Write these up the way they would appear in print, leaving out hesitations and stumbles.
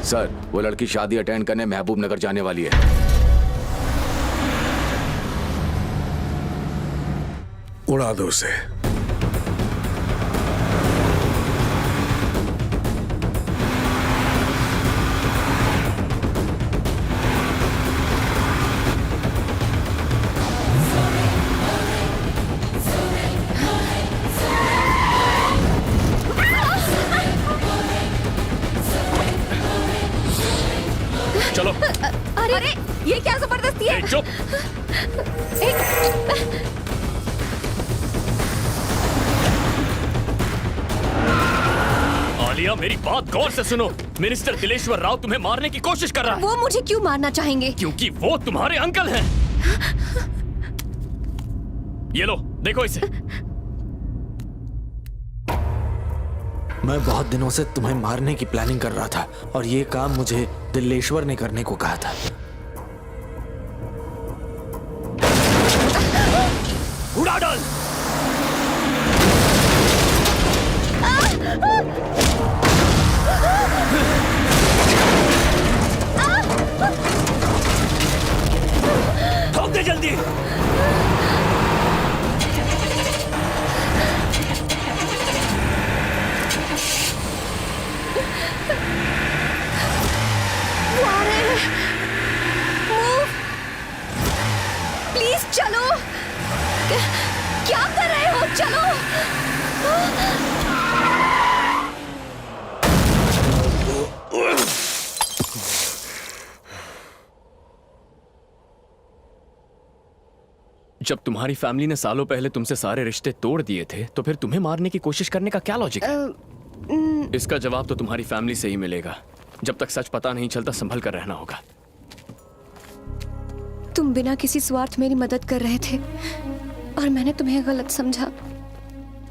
Sir, वो लड़की शादी अटेंड करने महबूब नगर जाने वाली है। उड़ा दो उसे। चलो। अरे ये क्या जबरदस्ती है? चुप। आलिया, मेरी बात गौर से सुनो। मिनिस्टर दिलेश्वर राव तुम्हें मारने की कोशिश कर रहा है। वो मुझे क्यों मारना चाहेंगे? क्योंकि वो तुम्हारे अंकल हैं। ये लो, देखो इसे। मैं बहुत दिनों से तुम्हें मारने की प्लानिंग कर रहा था और ये काम मुझे दिलेश्वर ने करने को कहा था। उड़ा डाल। ठोक दे जल्दी। प्लीज चलो। क्या कर रहे हो? चलो। जब तुम्हारी फैमिली ने सालों पहले तुमसे सारे रिश्ते तोड़ दिए थे, तो फिर तुम्हें मारने की कोशिश करने का क्या लॉजिक है? इसका जवाब तो तुम्हारी फैमिली से ही मिलेगा। जब तक सच पता नहीं चलता, संभल कर रहना होगा। तुम बिना किसी स्वार्थ मेरी मदद कर रहे थे और मैंने तुम्हें गलत समझा।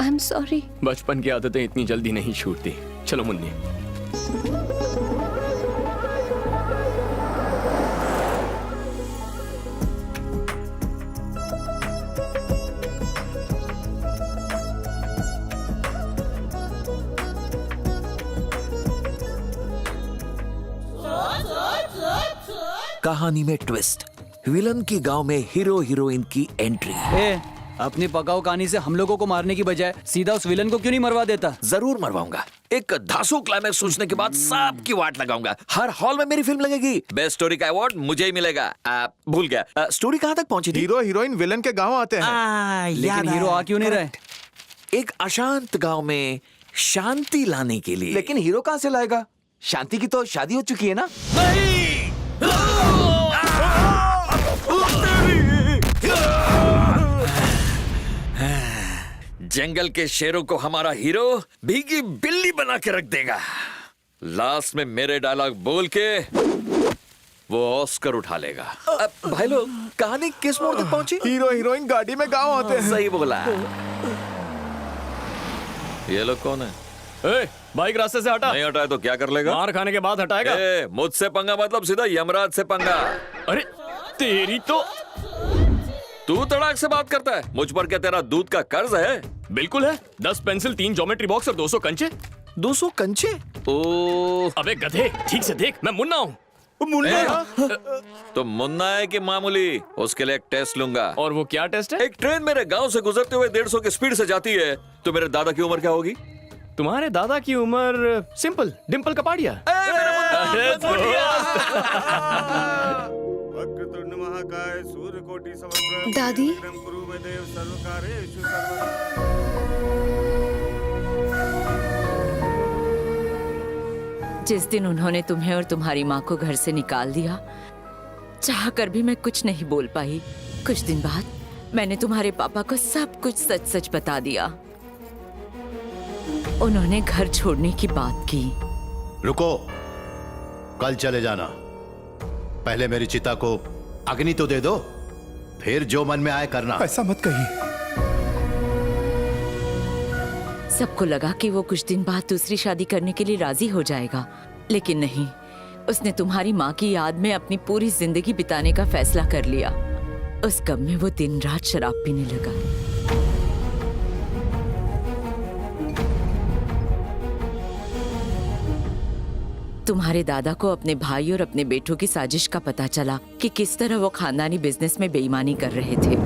I am sorry. बचपन की आदतें इतनी जल्दी नहीं छूटती। चलो मुन्नी। कहानी में ट्विस्ट, विलन की गांव में हीरो हीरोइन की एंट्री। अपनी पकाऊ कहानी से हम लोगों को मारने की बजाय सीधा उस विलन को क्यों नहीं मरवा देता? जरूर मरवाऊंगा। एक धांसू क्लाइमैक्स सोचने के बाद सबकी वाट लगाऊंगा। हर हॉल में मेरी फिल्म लगेगी। बेस्ट स्टोरी का अवार्ड मुझे ही मिलेगा। भूल गया, स्टोरी कहाँ तक पहुंची थी? हीरो हीरोइन विलन के गांव आते हैं। लेकिन हीरो आ क्यों नहीं रहे? एक अशांत गांव में शांति लाने के लिए। लेकिन हीरो कहाँ से लाएगा? शांति की तो शादी हो चुकी है ना। जंगल के शेरों को हमारा हीरो भीगी बिल्ली बना के रख देगा। लास्ट में मेरे डायलॉग बोल के वो ऑस्कर उठा लेगा। भाई लोग, कहानी किस मोड़ तक पहुंची? हीरो हीरोइन गाड़ी में गांव आते हैं। सही बोला। ये लोग कौन है? बाइक रास्ते से हटा। नहीं हटाए तो क्या कर लेगा? मार खाने के बाद हटाएगा। मुझसे पंगा मतलब सीधा यमराज से पंगा। अरे तेरी तो। तू तड़ाक से बात करता है। मुझ पर क्या तेरा दूध का कर्ज है? बिल्कुल है। 10 पेंसिल, 3 ज्योमेट्री बॉक्स और 200 कंचे। 200 कंचे? ओ, अबे गधे, ठीक से देख, मैं मुन्ना हूँ। मुन्ना? तो मुन्ना है कि मामूली? उसके लिए एक टेस्ट लूंगा। और वो क्या टेस्ट है? एक ट्रेन मेरे गांव से गुजरते हुए 150 की स्पीड से जाती है, तो मेरे दादा की उम्र क्या होगी? तुम्हारे दादा की उम्र सिंपल, डिम्पल कपाड़िया। दादी, जिस दिन उन्होंने तुम्हें और तुम्हारी माँ को घर से निकाल दिया, चाहकर भी मैं कुछ नहीं बोल पाई। कुछ दिन बाद मैंने तुम्हारे पापा को सब कुछ सच सच बता दिया। उन्होंने घर छोड़ने की बात की। रुको, कल चले जाना। पहले मेरी चिता को अग्नि तो दे दो, फिर जो मन में आए करना। ऐसा मत कहिए। सबको लगा कि वो कुछ दिन बाद दूसरी शादी करने के लिए राजी हो जाएगा, लेकिन नहीं। उसने तुम्हारी माँ की याद में अपनी पूरी जिंदगी बिताने का फैसला कर लिया। उस गम में वो दिन रात शराब पीने लगा। तुम्हारे दादा को अपने भाई और अपने बेटों की साजिश का पता चला कि किस तरह वो खानदानी बिजनेस में बेईमानी कर रहे थे।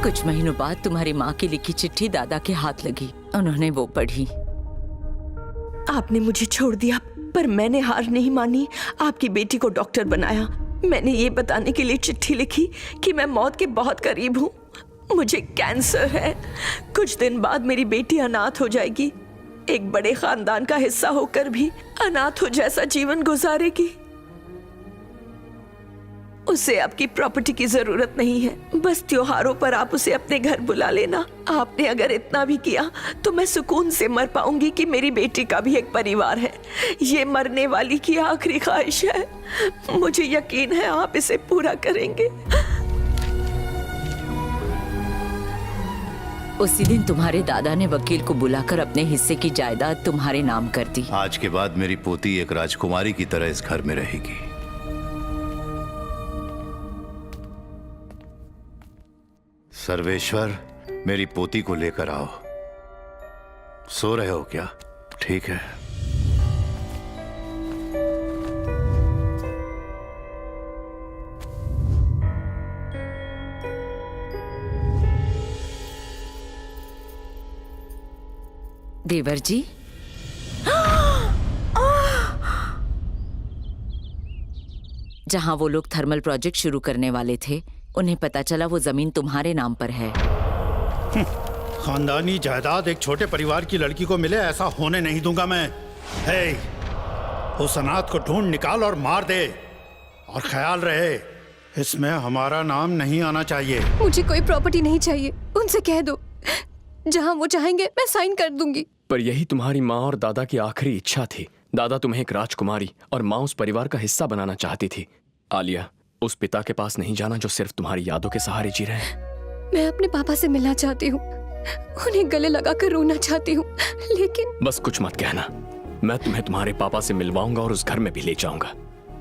कुछ महीनों बाद तुम्हारी माँ की लिखी चिट्ठी दादा के हाथ लगी। उन्होंने वो पढ़ी। आपने मुझे छोड़ दिया पर मैंने हार नहीं मानी। आपकी बेटी को डॉक्टर बनाया। मैंने ये बताने के लिए चिट्ठी लिखी कि मैं मौत के बहुत करीब हूँ। मुझे कैंसर है। कुछ दिन बाद मेरी बेटी अनाथ हो जाएगी। एक बड़े खानदान का हिस्सा होकर भी अनाथ हो जैसा जीवन गुजारेगी। उसे आपकी प्रॉपर्टी की जरूरत नहीं है। बस त्योहारों पर आप उसे अपने घर बुला लेना। आपने अगर इतना भी किया तो मैं सुकून से मर पाऊंगी कि मेरी बेटी का भी एक परिवार है। ये मरने वाली की आखिरी ख्वाहिश है। मुझे यकीन है आप इसे पूरा करेंगे। उसी दिन तुम्हारे दादा ने वकील को बुलाकर अपने हिस्से की जायदाद तुम्हारे नाम कर दी। आज के बाद मेरी पोती एक राजकुमारी की तरह इस घर में रहेगी। सर्वेश्वर, मेरी पोती को लेकर आओ। सो रहे हो क्या? ठीक है। देवर जी, जहां वो लोग थर्मल प्रोजेक्ट शुरू करने वाले थे, उन्हें पता चला वो जमीन तुम्हारे नाम पर है। खानदानी जायदाद एक छोटे परिवार की लड़की को मिले, ऐसा होने नहीं दूंगा मैं। हे, उस अनाथ को ढूंढ निकाल और मार दे। और ख्याल रहे, इसमें हमारा नाम नहीं आना चाहिए। मुझे कोई प्रॉपर्टी नहीं चाहिए। उनसे कह दो, जहाँ वो चाहेंगे मैं साइन कर दूंगी। पर यही तुम्हारी माँ और दादा की आखिरी इच्छा थी। दादा तुम्हें एक राजकुमारी और माँ उस परिवार का हिस्सा बनाना चाहती थी। आलिया, उस पिता के पास नहीं जाना जो सिर्फ तुम्हारी यादों के सहारे जी रहे हैं। मैं अपने पापा से मिलना चाहती हूँ, उन्हें गले लगाकर रोना चाहती हूँ, लेकिन बस कुछ मत कहना। मैं तुम्हें तुम्हारे पापा से मिलवाऊंगा और उस घर में भी ले जाऊंगा।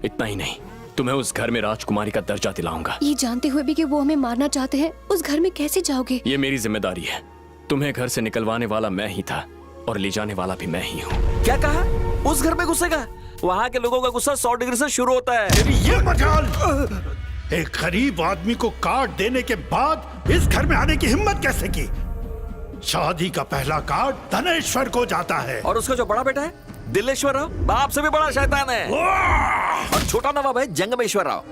इतना ही नहीं, तुम्हें उस घर में राजकुमारी का दर्जा दिलाऊंगा। ये जानते हुए भी कि वो हमें मारना चाहते हैं, उस घर में कैसे जाओगे? ये मेरी जिम्मेदारी है। तुम्हें घर से निकलवाने वाला मैं ही था और ले जाने वाला भी मैं ही हूँ। क्या कहा? उस घर में घुसेगा? वहाँ के लोगों का गुस्सा 100 डिग्री से शुरू होता है। ये मजाल! एक गरीब आदमी को कार्ड देने के बाद इस घर में आने की हिम्मत कैसे की? शादी का पहला कार्ड धनेश्वर को जाता है। और उसका जो बड़ा बेटा है दिलेश्वर राव, बाप से भी बड़ा शैतान है। और छोटा नवाब है जंगमेश्वर राव,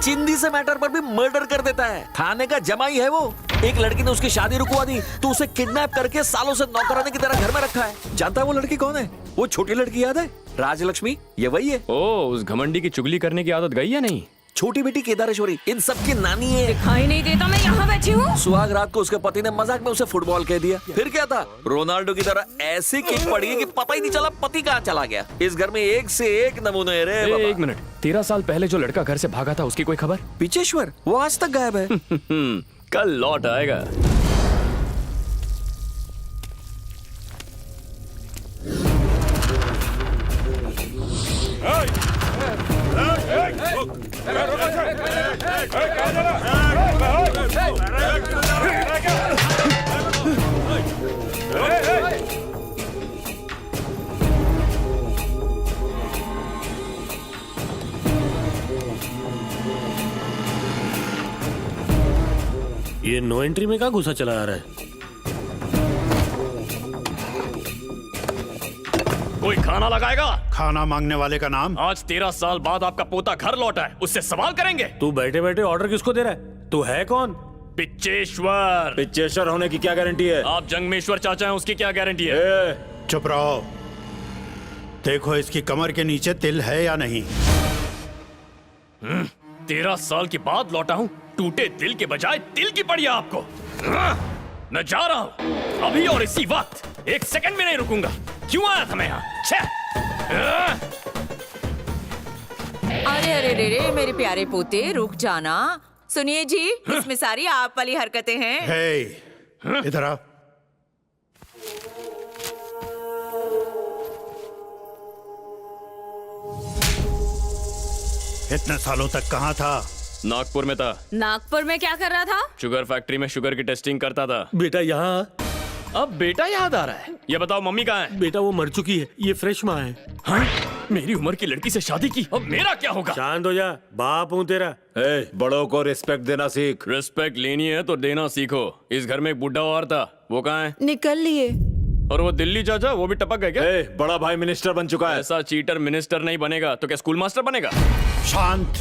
चिंदी से मैटर पर भी मर्डर कर देता है। थाने का जमाई है वो। एक लड़की ने उसकी शादी रुकवा दी तो उसे किडनैप करके सालों से नौकरानी की तरह घर में रखा है। जानता है वो लड़की कौन है? वो छोटी लड़की याद है, राजलक्ष्मी? ये वही है। ओ, उस घमंडी की चुगली करने की आदत गई या नहीं? छोटी बेटी केदारेश्वरी इन सब की नानी है। दिखाई नहीं देता मैं यहाँ बैठी हूँ। सुहाग रात को उसके पति ने मजाक में उसे फुटबॉल कह दिया। फिर क्या था, रोनाल्डो की तरह ऐसी किक पड़ी कि पता ही नहीं चला पति कहाँ चला गया। इस घर में एक से एक नमूने रे बाबा। एक मिनट, 13 साल पहले जो लड़का घर से भागा था उसकी कोई खबर? पिचेश्वर, वो आज तक गायब है। कल लौट आएगा। ये नो एंट्री में कहाँ घुसा चला आ रहा है? कोई खाना लगाएगा? खाना मांगने वाले का नाम? आज 13 साल बाद आपका पोता घर लौटा है, उससे सवाल करेंगे? तू बैठे बैठे ऑर्डर किसको दे रहा है? तू है कौन? पिच्चेश्वर। पिच्चेश्वर होने की क्या गारंटी है? आप जंगमेश्वर चाचा हैं, उसकी क्या गारंटी है? चुप रहो। देखो इसकी कमर के नीचे तिल है या नहीं। 13 साल के बाद लौटा हूँ, टूटे दिल के बजाय तिल की पड़ी है आपको। मैं जा रहा हूँ अभी और इसी वक्त, 1 सेकंड में नहीं रुकूंगा। क्यों आया था मैं यहाँ? अरे अरे रे रे मेरे प्यारे पोते, रुक जाना। सुनिए जी, इसमें सारी आप वाली हरकतें हैं। हे, इधर आ। इतने सालों तक कहाँ था? नागपुर में था। नागपुर में क्या कर रहा था? शुगर फैक्ट्री में शुगर की टेस्टिंग करता था। बेटा यहाँ। अब बेटा याद आ रहा है। ये बताओ मम्मी कहाँ है? बेटा वो मर चुकी है, ये फ्रेश माँ है। हाँ? मेरी उम्र की लड़की से शादी की, अब मेरा क्या होगा? शांत हो जा, बाप हूँ तेरा। बड़ों को रिस्पेक्ट देना सीख। रिस्पेक्ट लेनी है तो देना सीखो। इस घर में एक बुढ़ा और था, वो कहाँ है? निकल लिए। और वो दिल्ली चाचा, वो भी टपक गए क्या? बड़ा भाई मिनिस्टर बन चुका है। ऐसा चीटर मिनिस्टर नहीं बनेगा तो क्या स्कूल मास्टर बनेगा? शांत,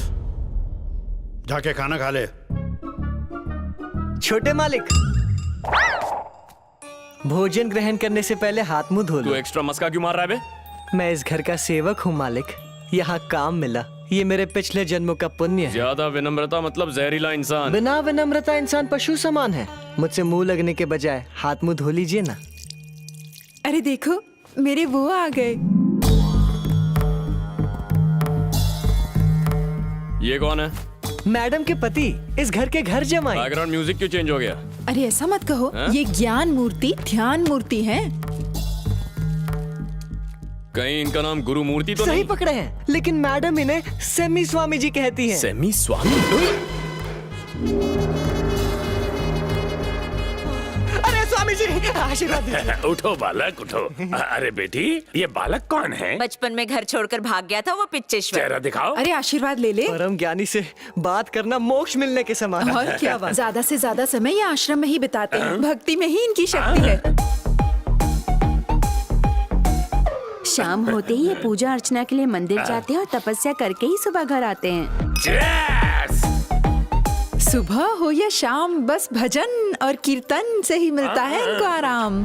जाके खाना खा ले। छोटे मालिक, भोजन ग्रहण करने से पहले हाथ मुंह धो तू लो। एक्स्ट्रा मस्का क्यों मार रहा है बे? मैं इस घर का सेवक हूँ मालिक, यहाँ काम मिला, ये मेरे पिछले जन्मों का पुण्य है। ज्यादा विनम्रता मतलब जहरीला इंसान। बिना विनम्रता इंसान पशु समान है। मुझसे मुंह लगने के बजाय हाथ मुंह धो लीजिए ना। अरे देखो, मेरे वो आ गए। ये कौन है? मैडम के पति, इस घर के घर जमाई। बैकग्राउंड म्यूजिक क्यों चेंज हो गया? अरे ऐसा मत कहो, ये ज्ञान मूर्ति ध्यान मूर्ति है। कहीं इनका नाम गुरु मूर्ति तो सही नहीं? पकड़े हैं, लेकिन मैडम इन्हें सेमी स्वामी जी कहती हैं। सेमी स्वामी? अरे स्वामी जी, आशीर्वाद दीजिए। उठो बालक उठो। अरे बेटी, ये बालक कौन है? बचपन में घर छोड़कर भाग गया था वो पिच्चेश्वर। चेहरा दिखाओ। अरे आशीर्वाद ले ले। परम ज्ञानी से बात करना मोक्ष मिलने के समान है। और क्या बात। ज्यादा से ज्यादा समय ये आश्रम में ही बिताते हैं। भक्ति में ही इनकी शक्ति है। शाम होते ही ये पूजा अर्चना के लिए मंदिर जाते हैं और तपस्या करके ही सुबह घर आते हैं। सुबह हो या शाम, बस भजन और कीर्तन से ही मिलता है इनको आराम।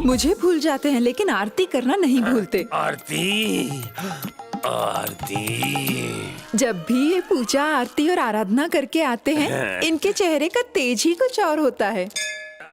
मुझे भूल जाते हैं लेकिन आरती करना नहीं भूलते। आरती आरती। जब भी ये पूजा आरती और आराधना करके आते हैं, इनके चेहरे का तेज ही कुछ और होता है।